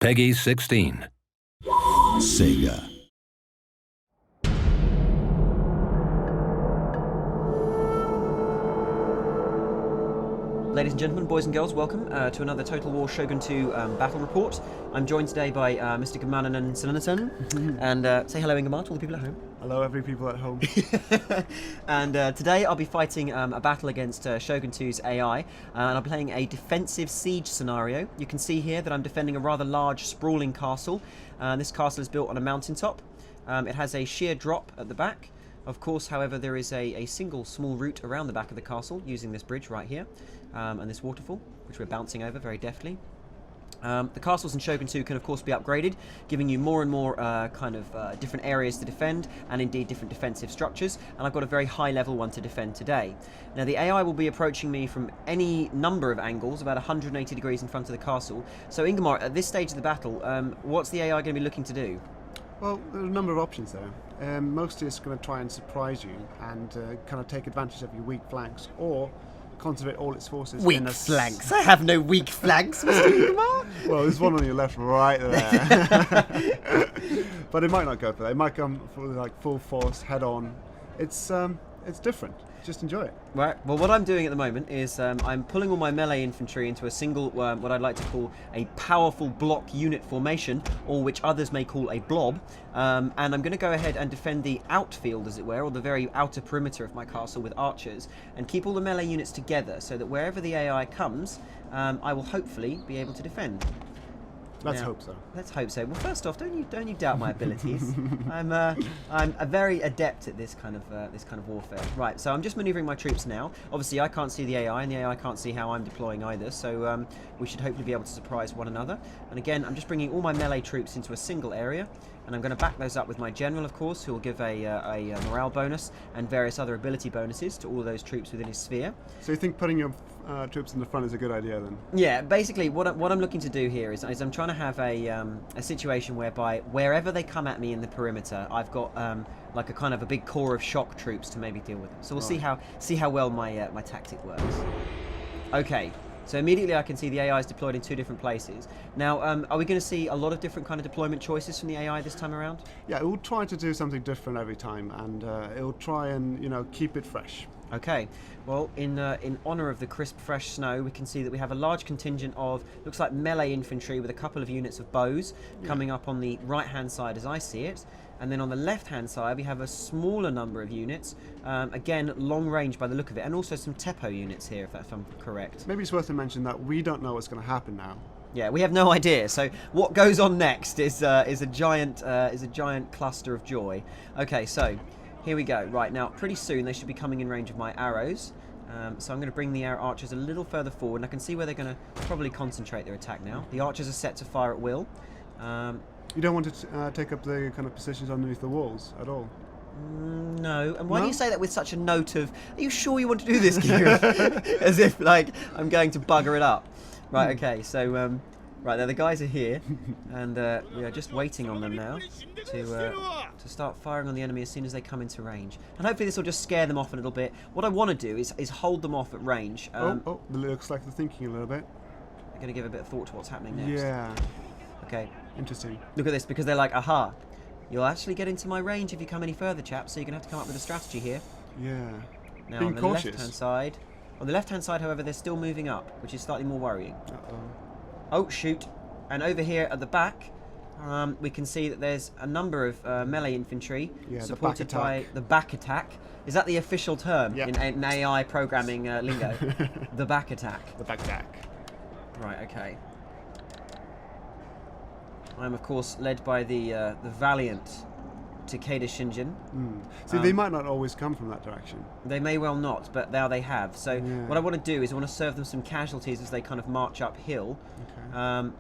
Peggy 16. Sega. Ladies and gentlemen, boys and girls, welcome to another Total War Shogun 2 battle report. I'm joined today by Mr. Gamanan Sananasan, and say hello, Ingemar, to all the people at home. Hello, every people at home. And today I'll be fighting a battle against Shogun 2's AI, and I'm playing a defensive siege scenario. You can see here that I'm defending a rather large, sprawling castle. This castle is built on a mountaintop. It has a sheer drop at the back. Of course, however, there is a single small route around the back of the castle using this bridge right here and this waterfall, which we're bouncing over very deftly. The castles in Shogun 2 can of course be upgraded, giving you more and more different areas to defend, and indeed different defensive structures, and I've got a very high level one to defend today. Now the AI will be approaching me from any number of angles, about 180 degrees in front of the castle. So Ingemar, at this stage of the battle, what's the AI going to be looking to do? Well, there are a number of options there. Mostly it's going to try and surprise you and kind of take advantage of your weak flanks, or concentrate all its forces Weak in flanks? I have no weak flanks, Mr. Ingemar. Well, there's one on your left right there. But it might not go for that. It might come for like full force, head on. It's different. Just enjoy it. Right, well what I'm doing at the moment is I'm pulling all my melee infantry into a single, what I'd like to call a powerful block unit formation, or which others may call a blob, and I'm going to go ahead and defend the outfield, as it were, or the very outer perimeter of my castle with archers, and keep all the melee units together so that wherever the AI comes, I will hopefully be able to defend. Let's hope so. Let's hope so. Well, first off, don't you doubt my abilities. I'm a very adept at this kind of warfare. Right, so I'm just manoeuvring my troops now. Obviously, I can't see the AI, and the AI can't see how I'm deploying either. So we should hopefully be able to surprise one another. And again, I'm just bringing all my melee troops into a single area, and I'm going to back those up with my general, of course, who will give a morale bonus and various other ability bonuses to all of those troops within his sphere. So you think putting your troops in the front is a good idea then? Yeah, basically what I'm looking to do here is I'm trying to have a situation whereby wherever they come at me in the perimeter, I've got like a kind of a big core of shock troops to maybe deal with them. So we'll see how well my my tactic works. Okay. So immediately I can see the AI is deployed in two different places. Now, are we going to see a lot of different kind of deployment choices from the AI this time around? Yeah, it will try to do something different every time, and it will try and keep it fresh. Okay, well, in honour of the crisp, fresh snow, we can see that we have a large contingent of, looks like melee infantry with a couple of units of bows coming up on the right-hand side as I see it. And then on the left-hand side, we have a smaller number of units, again, long range by the look of it, and also some Teppo units here, if I'm correct. Maybe it's worth to mention that we don't know what's going to happen now. Yeah, we have no idea. So what goes on next is a giant cluster of joy. Okay, so here we go. Right, now pretty soon they should be coming in range of my arrows. So I'm going to bring the archers a little further forward, and I can see where they're going to probably concentrate their attack now. The archers are set to fire at will. You don't want to take up the kind of positions underneath the walls at all? No. And why do you say that with such a note of, are you sure you want to do this, Kira? As if, like, I'm going to bugger it up. Right, okay, so, right, there the guys are here, and we are just waiting on them now to start firing on the enemy as soon as they come into range. And hopefully this will just scare them off a little bit. What I want to do is hold them off at range. It looks like they're thinking a little bit. They're going to give a bit of thought to what's happening next. Yeah. Okay. Interesting. Look at this, because they're like, aha, you'll actually get into my range if you come any further, chaps, so you're going to have to come up with a strategy here. Yeah. Now, Being on the cautious. left-hand side, however, they're still moving up, which is slightly more worrying. Uh-oh. Oh, shoot. And over here at the back, we can see that there's a number of melee infantry supported by the back attack. Is that the official term in AI programming lingo? The back attack. The back attack. Right, okay. I'm, of course, led by the valiant Takeda Shinjin. See, they might not always come from that direction. They may well not, but now they have. So what I want to do is I want to serve them some casualties as they kind of march uphill, and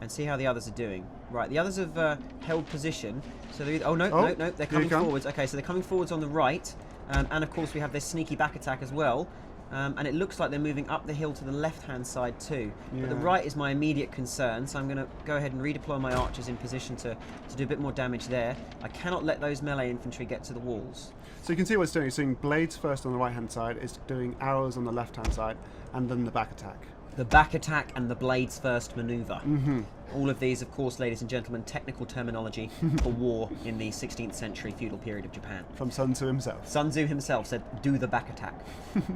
see how the others are doing. Right, the others have held position. So they're no, they're coming forwards. Okay, so they're coming forwards on the right, and of course we have this sneaky back attack as well. And it looks like they're moving up the hill to the left-hand side too. But the right is my immediate concern, so I'm going to go ahead and redeploy my archers in position to do a bit more damage there. I cannot let those melee infantry get to the walls. So you can see what it's doing. It's doing blades first on the right-hand side, it's doing arrows on the left-hand side, and then the back attack. The back attack and the blades first maneuver. All of these, of course, ladies and gentlemen, technical terminology for war in the 16th century feudal period of Japan. From Sun Tzu himself. Sun Tzu himself said, do the back attack.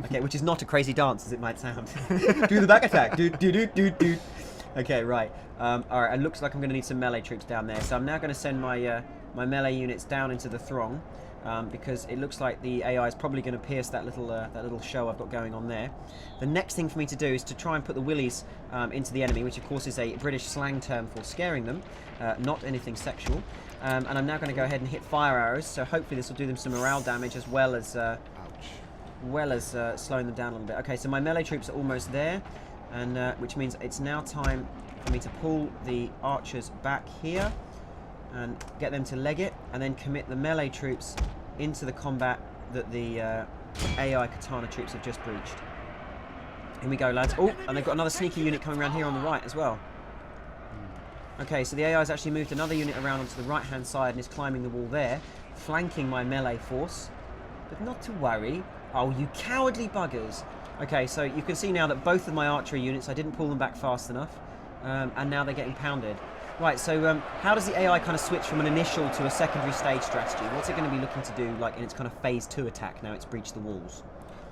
Okay, which is not a crazy dance as it might sound. Do the back attack. Do, do, do, do, do. Okay, right. All right, it looks like I'm going to need some melee troops down there. So I'm now going to send my my melee units down into the throng because it looks like the AI is probably going to pierce that little show I've got going on there. The next thing for me to do is to try and put the willies into the enemy, which of course is a British slang term for scaring them, not anything sexual. And I'm now going to go ahead and hit fire arrows. So hopefully this will do them some morale damage as well as slowing them down a little bit. Okay, so my melee troops are almost there. And which means it's now time for me to pull the archers back here and get them to leg it, and then commit the melee troops into the combat that the AI katana troops have just breached. Here we go, lads. Oh, and they've got another sneaky unit coming around here on the right as well. Okay, so the AI has actually moved another unit around onto the right-hand side and is climbing the wall there, flanking my melee force. But not to worry. Oh, you cowardly buggers. Okay, so you can see now that both of my archery units, I didn't pull them back fast enough, and now they're getting pounded. Right, so how does the AI kind of switch from an initial to a secondary stage strategy? What's it going to be looking to do, like in its kind of phase 2 attack now it's breached the walls?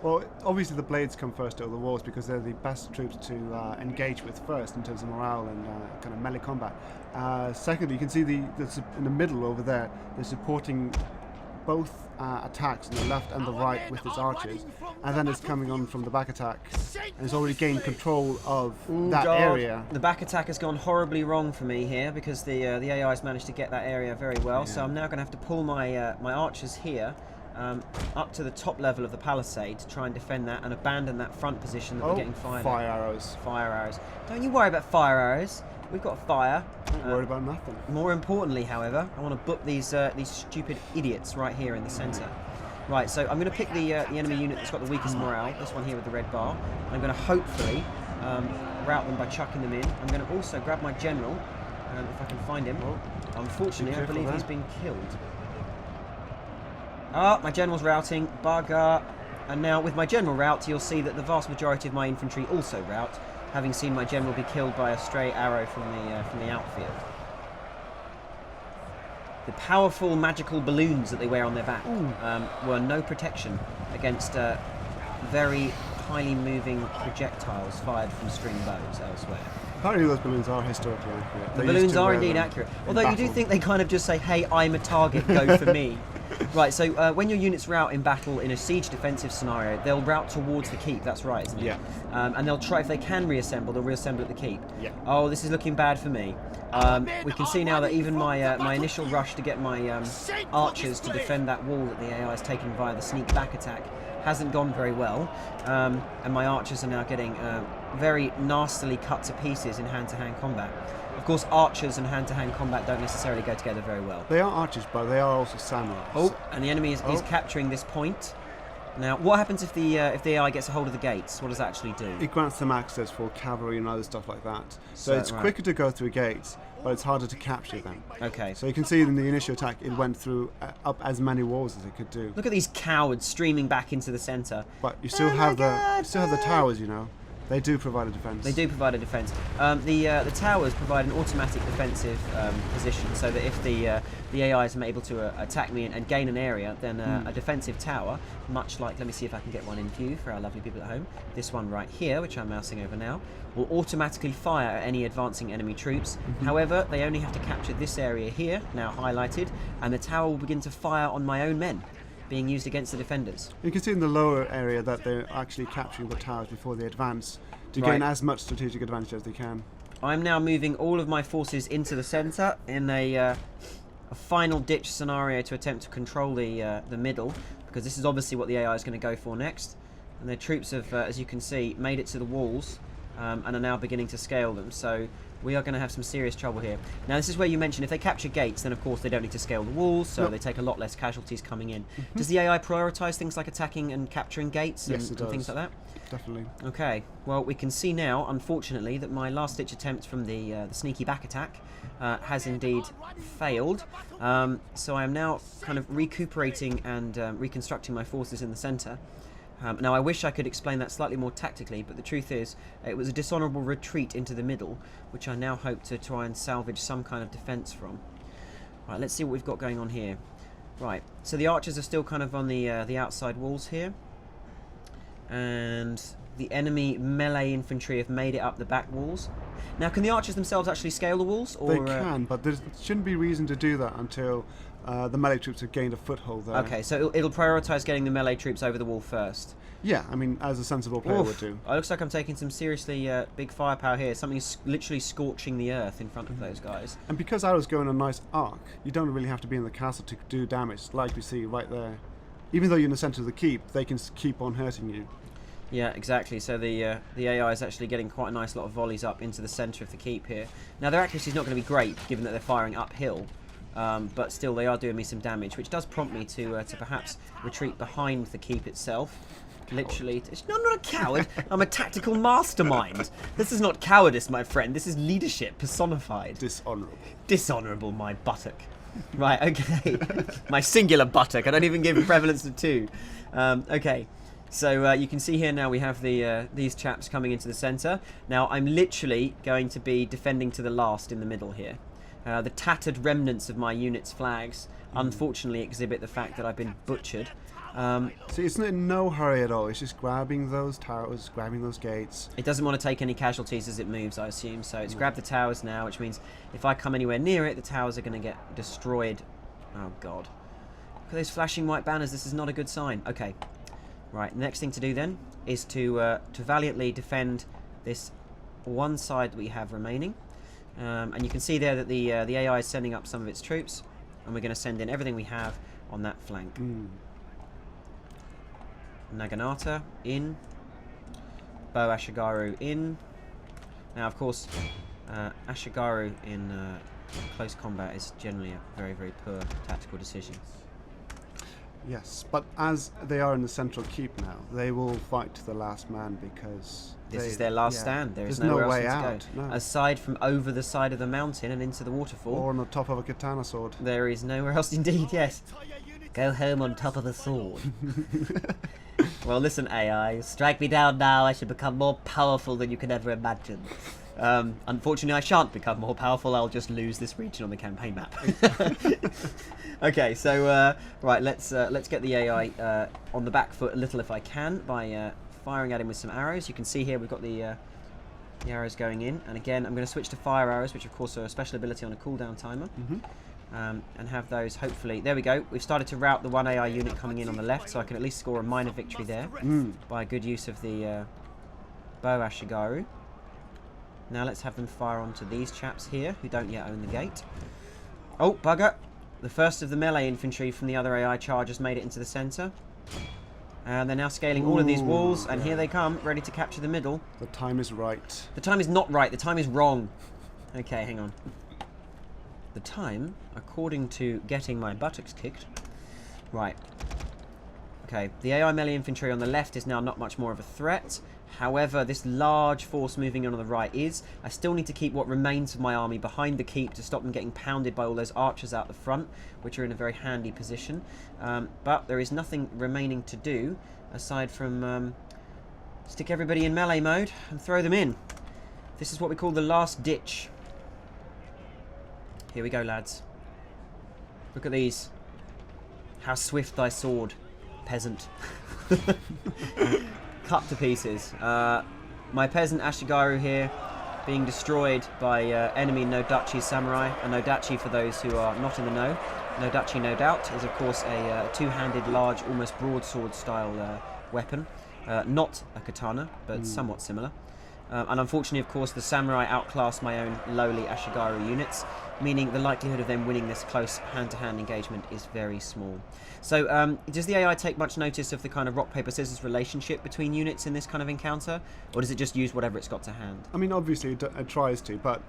Well, obviously the blades come first over the walls because they're the best troops to engage with first in terms of morale and kind of melee combat. Secondly, you can see in the middle over there, they're supporting both attacks on the left and the right with its archers, and then it's coming on from the back attack and it's already gained control of that area. The back attack has gone horribly wrong for me here because the AI has managed to get that area very well. So I'm now going to have to pull my my archers here up to the top level of the palisade to try and defend that and abandon that front position that we're getting fired fire at. arrows. Fire arrows. Don't you worry about fire arrows. We've got fire. Don't worry about nothing. More importantly, however, I want to book these stupid idiots right here in the centre. Right, so I'm going to pick the enemy unit that's got the weakest morale, this one here with the red bar. I'm going to hopefully rout them by chucking them in. I'm going to also grab my general, if I can find him. Unfortunately, I believe he's been killed. Ah, my general's routing. Bugger. And now with my general rout, you'll see that the vast majority of my infantry also rout, having seen my general be killed by a stray arrow from the outfield. The powerful magical balloons that they wear on their back were no protection against very highly moving projectiles fired from string bows elsewhere. Apparently those balloons are historically accurate. The balloons are indeed accurate. Although you do think they kind of just say, hey, I'm a target, go for me. Right, so when your units rout in battle in a siege defensive scenario, they'll rout towards the keep, that's right, isn't it? Yeah. And they'll try, if they can reassemble, they'll reassemble at the keep. Yeah. Oh, this is looking bad for me. We can see now that even my my initial rush to get my archers to defend that wall that the AI has taken via the sneak back attack hasn't gone very well. And my archers are now getting very nastily cut to pieces in hand-to-hand combat. Of course, archers and hand-to-hand combat don't necessarily go together very well. They are archers, but they are also samurais. Oh, and the enemy is capturing this point. Now, what happens if the AI gets a hold of the gates? What does that actually do? It grants them access for cavalry and other stuff like that. So it's quicker to go through gates, but it's harder to capture them. Okay. So you can see in the initial attack, it went through up as many walls as it could do. Look at these cowards streaming back into the centre. But you still have the towers, you know. They do provide a defence. They do provide a defence. The towers provide an automatic defensive position, so that if the AI is able to attack me and gain an area, then a defensive tower, much like, let me see if I can get one in view for our lovely people at home, this one right here, which I'm mousing over now, will automatically fire at any advancing enemy troops. However, they only have to capture this area here, now highlighted, and the tower will begin to fire on my own men, being used against the defenders. You can see in the lower area that they're actually capturing the towers before they advance to gain as much strategic advantage as they can. I'm now moving all of my forces into the centre in a final ditch scenario to attempt to control the middle, because this is obviously what the AI is going to go for next. And their troops have, as you can see, made it to the walls and are now beginning to scale them. So we are going to have some serious trouble here. Now, this is where you mentioned if they capture gates, then of course they don't need to scale the walls, so they take a lot less casualties coming in. Does the AI prioritise things like attacking and capturing gates and things like that? Definitely. Okay, well, we can see now, unfortunately, that my last-ditch attempt from the sneaky back attack has indeed failed. So I am now kind of recuperating and reconstructing my forces in the centre. Now, I wish I could explain that slightly more tactically, but the truth is, it was a dishonourable retreat into the middle, which I now hope to try and salvage some kind of defence from. Right, let's see what we've got going on here. Right, so the archers are still kind of on the outside walls here, and the enemy melee infantry have made it up the back walls. Now, can the archers themselves actually scale the walls? Or, they can, but there shouldn't be reason to do that until the melee troops have gained a foothold there. Okay, so it'll prioritise getting the melee troops over the wall first. Yeah, I mean, as a sensible player would do. It looks like I'm taking some seriously big firepower here. Something's literally scorching the earth in front of those guys. And because arrows go in a nice arc, you don't really have to be in the castle to do damage, like we see right there. Even though you're in the centre of the keep, they can keep on hurting you. Yeah, exactly. So the AI is actually getting quite a nice lot of volleys up into the centre of the keep here. Now, their accuracy is not going to be great, given that they're firing uphill. But still, they are doing me some damage, which does prompt me to perhaps retreat behind the keep itself. Literally, no, I'm not a coward. I'm a tactical mastermind. This is not cowardice, my friend. This is leadership personified. Dishonourable. Dishonourable, my buttock. Right, okay. My singular buttock. I don't even give prevalence to two. Okay. So you can see here now we have these chaps coming into the centre. Now I'm literally going to be defending to the last in the middle here. The tattered remnants of my unit's flags unfortunately exhibit the fact that I've been butchered. See, it's in no hurry at all. It's just grabbing those towers, grabbing those gates. It doesn't want to take any casualties as it moves, I assume. So it's grabbed the towers now, which means if I come anywhere near it, the towers are going to get destroyed. Oh God! Look at those flashing white banners. This is not a good sign. Okay. Right, the next thing to do then is to valiantly defend this one side that we have remaining. And you can see there that the AI is sending up some of its troops, and we're going to send in everything we have on that flank. Naginata in. Bo Ashigaru in. Now, of course, Ashigaru in close combat is generally a very, very poor tactical decision. Yes, but as they are in the central keep now, they will fight to the last man because this is their last stand. There's no nowhere way else out. to go. No. Aside from over the side of the mountain and into the waterfall. Or on the top of a katana sword. There is nowhere else indeed, yes. Go home on top of a sword. Well, listen, AI, strike me down now. I should become more powerful than you can ever imagine. Unfortunately, I shan't become more powerful. I'll just lose this region on the campaign map. Okay, so right, let's get the AI on the back foot a little if I can by firing at him with some arrows. You can see here we've got the arrows going in, and again I'm going to switch to fire arrows, which of course are a special ability on a cooldown timer. And have those hopefully. There we go. We've started to rout the one AI unit coming in on the left, so I can at least score a minor victory there by good use of the Bo Ashigaru. Now let's have them fire onto these chaps here who don't yet own the gate. Oh, bugger! The first of the melee infantry from the other AI charges made it into the centre. And they're now scaling all of these walls, and here they come, ready to capture the middle. The time is right. The time is not right, the time is wrong. Okay, hang on. The time, according to getting my buttocks kicked. Right. Okay, the AI melee infantry on the left is now not much more of a threat. However, this large force moving in on the right is. I still need to keep what remains of my army behind the keep to stop them getting pounded by all those archers out the front, which are in a very handy position. But there is nothing remaining to do aside from stick everybody in melee mode and throw them in. This is what we call the last ditch. Here we go, lads. Look at these. How swift thy sword, peasant. Cut to pieces. My peasant Ashigaru here being destroyed by enemy Nodachi samurai. A Nodachi, for those who are not in the know. Nodachi, no doubt, is of course a two-handed, large, almost broadsword style weapon. Not a katana, but somewhat similar. And unfortunately, of course, the samurai outclass my own lowly Ashigaru units, meaning the likelihood of them winning this close hand-to-hand engagement is very small. So, does the AI take much notice of the kind of rock, paper, scissors relationship between units in this kind of encounter? Or does it just use whatever it's got to hand? I mean, obviously it tries to, but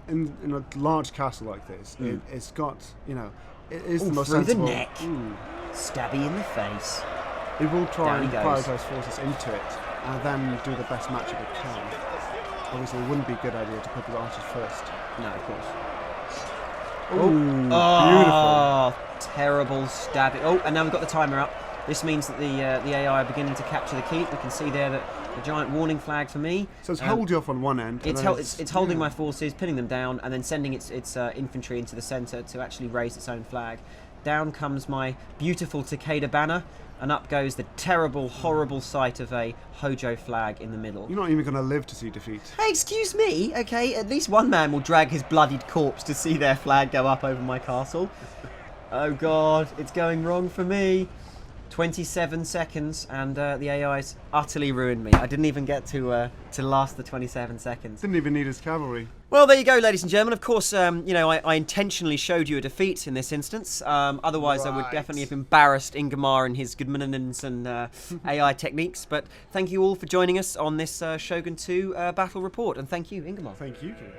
in a large castle like this, it's got, you know, it is the most sensible. Through the neck. Stabby in the face. It will try and Down he goes. prioritise forces into it, and then do the best matchup it can. Obviously, it wouldn't be a good idea to put the archers first. No, of course. Ooh, Oh, beautiful. terrible stabbing. Oh, and now we've got the timer up. This means that the AI are beginning to capture the keep. We can see there that the giant warning flag for me. So it's hold you off on one end. It's holding my forces, pinning them down, and then sending its infantry into the centre to actually raise its own flag. Down comes my beautiful Takeda banner, and up goes the terrible, horrible sight of a Hojo flag in the middle. You're not even going to live to see defeat. Hey, excuse me, okay? At least one man will drag his bloodied corpse to see their flag go up over my castle. Oh god, it's going wrong for me. 27 seconds, and the AI's utterly ruined me. I didn't even get to last the 27 seconds. Didn't even need his cavalry. Well, there you go, ladies and gentlemen. Of course, I intentionally showed you a defeat in this instance. Otherwise, I would definitely have embarrassed Ingmar and his Gudmundsson and AI techniques. But thank you all for joining us on this Shogun 2 battle report, and thank you, Ingmar. Thank you, Kid.